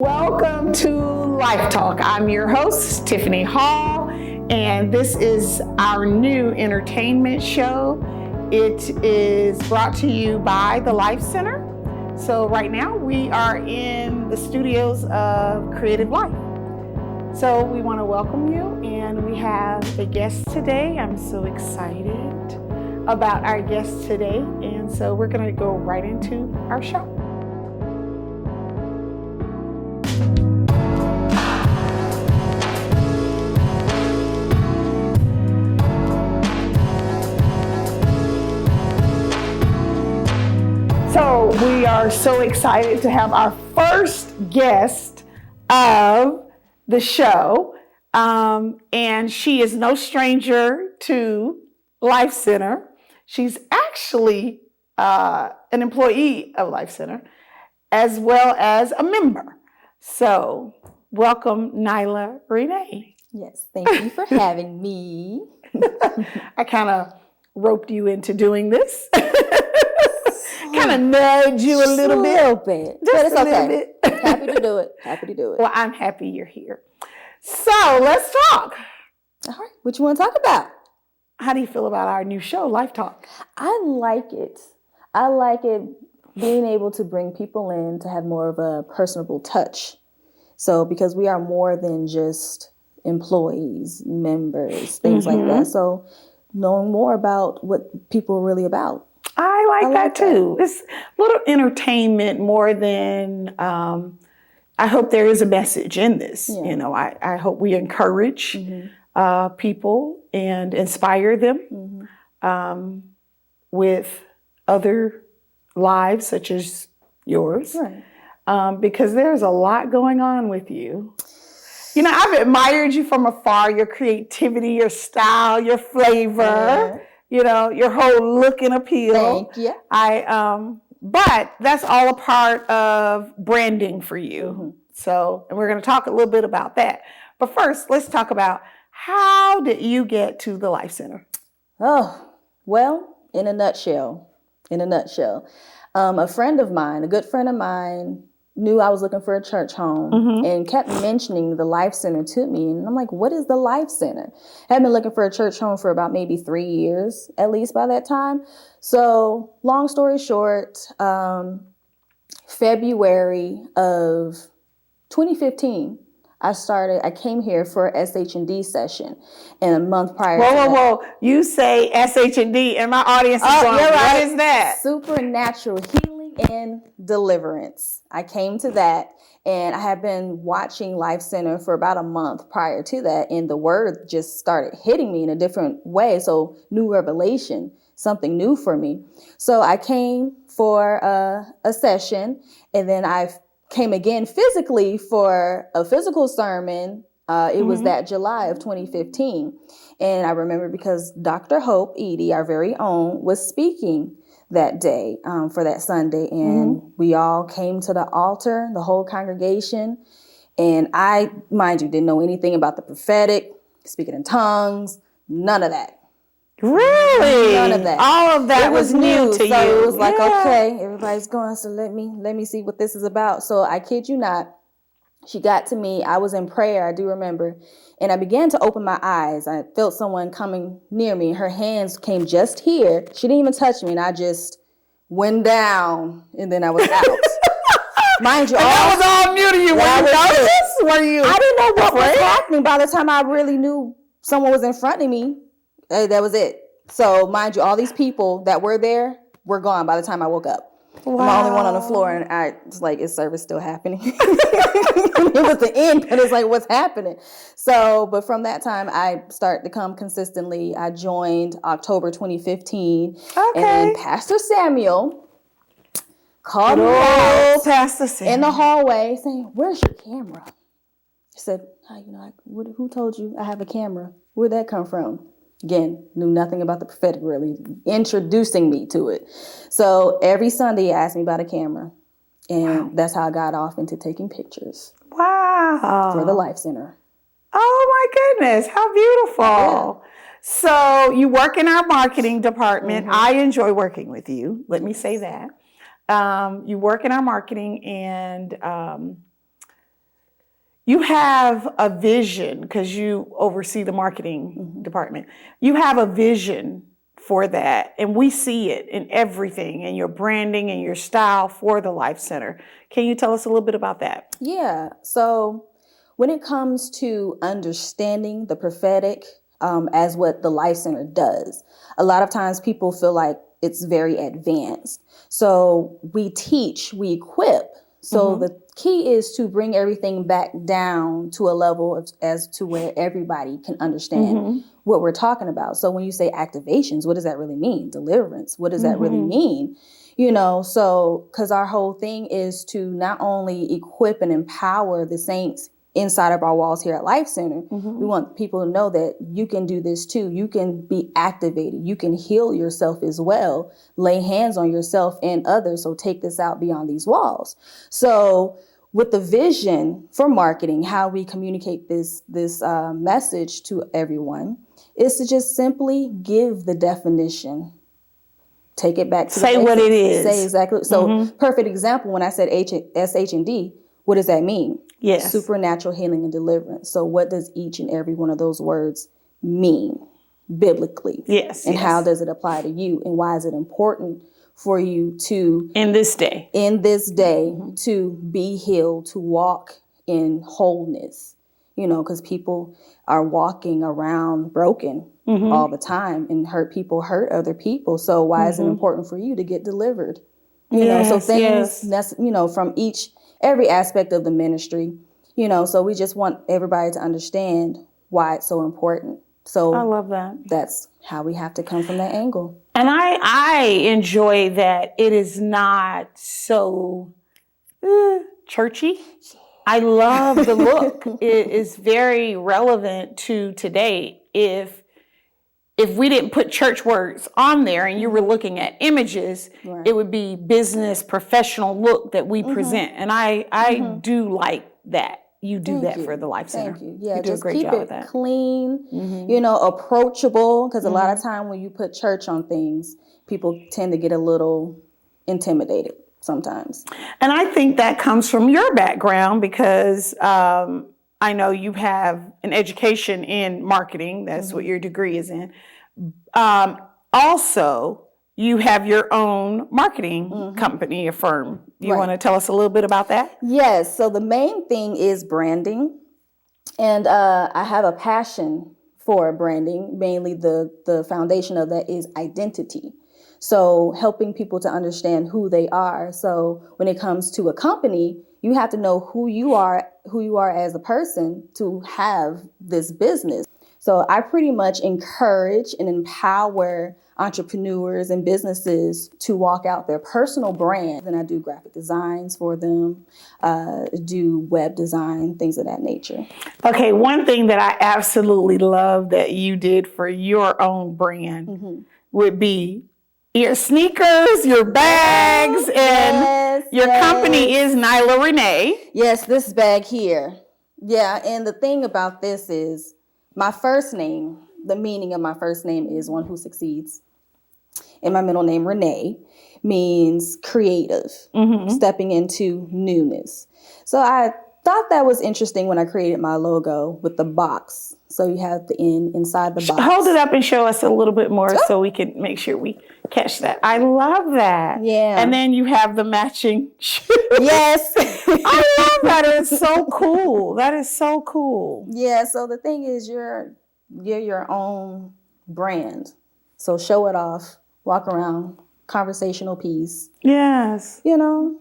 Welcome to Life Talk. I'm your host, Tiffani Hall, and this is our new entertainment show. It is brought to you by the Life Center. So right now we are in the studios of Creative Life. So we want to welcome you, and we have a guest today. I'm so excited about our guest today, and so we're going to go right into our show. So we are so excited to have our first guest of the show, and she is no stranger to Life Center. She's actually an employee of Life Center as well as a member. So welcome, Nailah Renae. Yes, thank you for having me. I kind of roped you into doing this. Kind of nudge you a little bit. But it's okay. Bit. Happy to do it. Happy to do it. Well, I'm happy you're here. So let's talk. All right. What you want to talk about? How do you feel about our new show, Life Talk? I like it. I like it being able to bring people in to have more of a personable touch. So because we are more than just employees, members, things like that. So knowing more about what people are really about. I like that too. It's a little entertainment more than, I hope there is a message in this. Yeah. You know, I hope we encourage people and inspire them with other lives such as yours. Right. Because there's a lot going on with you. You know, I've admired you from afar, your creativity, your style, your flavor. Yeah. You know, your whole look and appeal. Thank you. But that's all a part of branding for you. So, and we're going to talk a little bit about that. But first, let's talk about how did you get to the Life Center? Oh, well, in a nutshell, a friend of mine, a good friend of mine, knew I was looking for a church home and kept mentioning the Life Center to me. And I'm like, what is the Life Center? I had been looking for a church home for about maybe 3 years, at least by that time. So long story short, February of 2015, I came here for a SH&D session, and a month prior Whoa. You say SH&D and my audience is going, what is that? Supernatural Healing and Deliverance. I came to that, and I had been watching Life Center for about a month prior to that, and the word just started hitting me in a different way. So new revelation, something new for me. So I came for a session, and then I came again physically for a physical sermon. It was that July of 2015. And I remember because Dr. Hope Edie, our very own, was speaking that day for that Sunday. And we all came to the altar, the whole congregation. And I, mind you, didn't know anything about the prophetic, speaking in tongues, none of that. Really? None of that. All of that was new to you. So it was like, okay, everybody's going, so let me see what this is about. So I kid you not, she got to me. I was in prayer, I do remember. And I began to open my eyes. I felt someone coming near me. Her hands came just here. She didn't even touch me. And I just went down. And then I was out. Mind you, that was all new to you. Were you I didn't know what was happening. By the time I really knew someone was in front of me, that was it. So mind you, all these people that were there were gone by the time I woke up. Wow. I'm the only one on the floor, and I was like, is service still happening? It was the end, but it's like, what's happening? So, but from that time, I started to come consistently. I joined October 2015. Okay. And then Pastor Samuel called me out in the hallway saying, where's your camera? I said, who told you I have a camera? Where'd that come from? Again, knew nothing about the prophetic, really, introducing me to it. So every Sunday he asked me about a camera. And that's how I got off into taking pictures. Wow. For the Life Center. Oh my goodness, how beautiful. Yeah. So you work in our marketing department. I enjoy working with you. Let me say that. You work in our marketing, and you have a vision because you oversee the marketing department. You have a vision for that, and we see it in everything, in your branding and your style for the Life Center. Can you tell us a little bit about that? Yeah. So when it comes to understanding the prophetic as what the Life Center does, a lot of times people feel like it's very advanced. So we teach, we equip. So the key is to bring everything back down to a level as to where everybody can understand what we're talking about. So when you say activations, what does that really mean? Deliverance, what does that really mean? You know, so because our whole thing is to not only equip and empower the saints inside of our walls here at Life Center, we want people to know that you can do this too. You can be activated. You can heal yourself as well. Lay hands on yourself and others. So take this out beyond these walls. So with the vision for marketing, how we communicate this message to everyone is to just simply give the definition. Take it back to say what it is. Say exactly. So perfect example, when I said SH&D, what does that mean? Yes. Supernatural healing and deliverance. So what does each and every one of those words mean biblically? Yes. And how does it apply to you? And why is it important for you to, in this day, to be healed, to walk in wholeness? You know, because people are walking around broken all the time, and people hurt other people. So why is it important for you to get delivered? You know, so things, you know, from every aspect of the ministry, you know, so we just want everybody to understand why it's so important. So I love that. That's how we have to come from that angle. And I enjoy that it is not so churchy. I love the look. It is very relevant to today. If we didn't put church words on there and you were looking at images, it would be business, professional look that we present. And I do like that. You do that for the Life Center. Thank you. Yeah, you do just a great keep job it with that. clean, you know, approachable. Because a lot of time when you put church on things, people tend to get a little intimidated sometimes. And I think that comes from your background because I know you have an education in marketing. That's what your degree is in. Also, you have your own marketing company, a firm. You want to tell us a little bit about that? Yes. So the main thing is branding. And I have a passion for branding. Mainly the foundation of that is identity. So helping people to understand who they are. So when it comes to a company, you have to know who you are as a person to have this business. So I pretty much encourage and empower entrepreneurs and businesses to walk out their personal brand. And I do graphic designs for them, do web design, things of that nature. Okay, one thing that I absolutely love that you did for your own brand would be your sneakers, your bags, and your company is Nailah Renae. Yes, this bag here. Yeah, and the thing about this is my first name, the meaning of my first name is one who succeeds. And my middle name, Renae, means creative, stepping into newness. So I thought that was interesting when I created my logo with the box. So you have the N inside the box. Hold it up and show us a little bit more so we can make sure we catch that. I love that. Yeah. And then you have the matching shoes. Yes. I love that. It's so cool. That is so cool. Yeah. So the thing is, you're your own brand. So show it off. Walk around. Conversational piece. Yes. You know.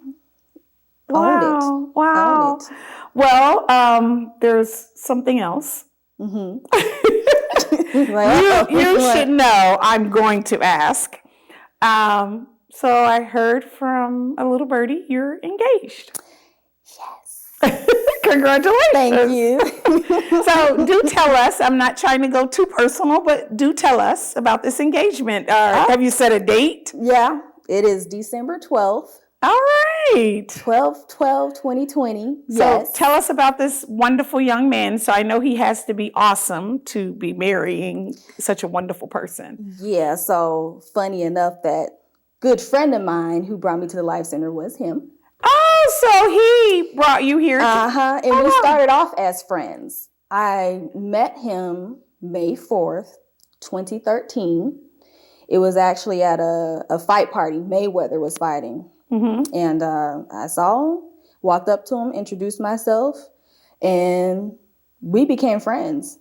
Wow. Own it. Wow. Own it. Well, there's something else. You should know I'm going to ask. So I heard from a little birdie you're engaged. Yes. Congratulations. Thank you. So do tell us, I'm not trying to go too personal, but do tell us about this engagement. Have you set a date? Yeah, it is December 12th. All right. 12/12/2020. So tell us about this wonderful young man. So I know he has to be awesome to be marrying such a wonderful person. Yeah, so funny enough that good friend of mine who brought me to the Life Center was him. Oh, so he brought you here. And we started off as friends. I met him May 4th, 2013. It was actually at a fight party. Mayweather was fighting. And I saw him, walked up to him, introduced myself, and we became friends.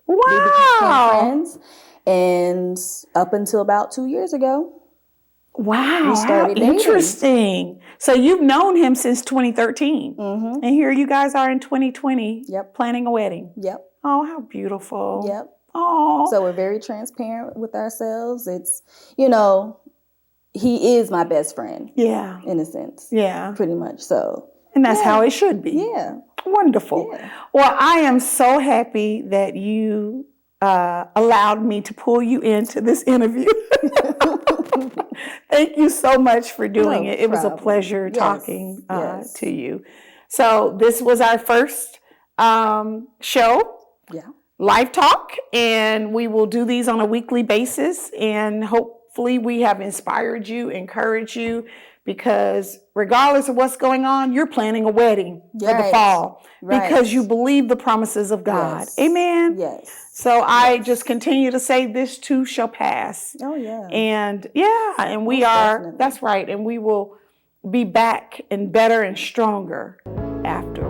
Wow. We became friends. And up until about 2 years ago, wow, we started how interesting. So you've known him since 2013. And here you guys are in 2020 planning a wedding. Yep. Oh, how beautiful. Yep. Oh. So we're very transparent with ourselves. It's, you know, he is my best friend. Yeah. In a sense. Yeah. Pretty much. So. And that's how it should be. Yeah. Wonderful. Yeah. Well, I am so happy that you allowed me to pull you into this interview. Thank you so much for doing it. It was a pleasure talking to you. So this was our first show. Yeah. Live Talk, and we will do these on a weekly basis, and hopefully we have inspired you, encouraged you, because regardless of what's going on, you're planning a wedding for the fall because you believe the promises of God. Yes. Amen? Yes. So I just continue to say this too shall pass. Oh, yeah. And and we are, that's right, and we will be back and better and stronger after.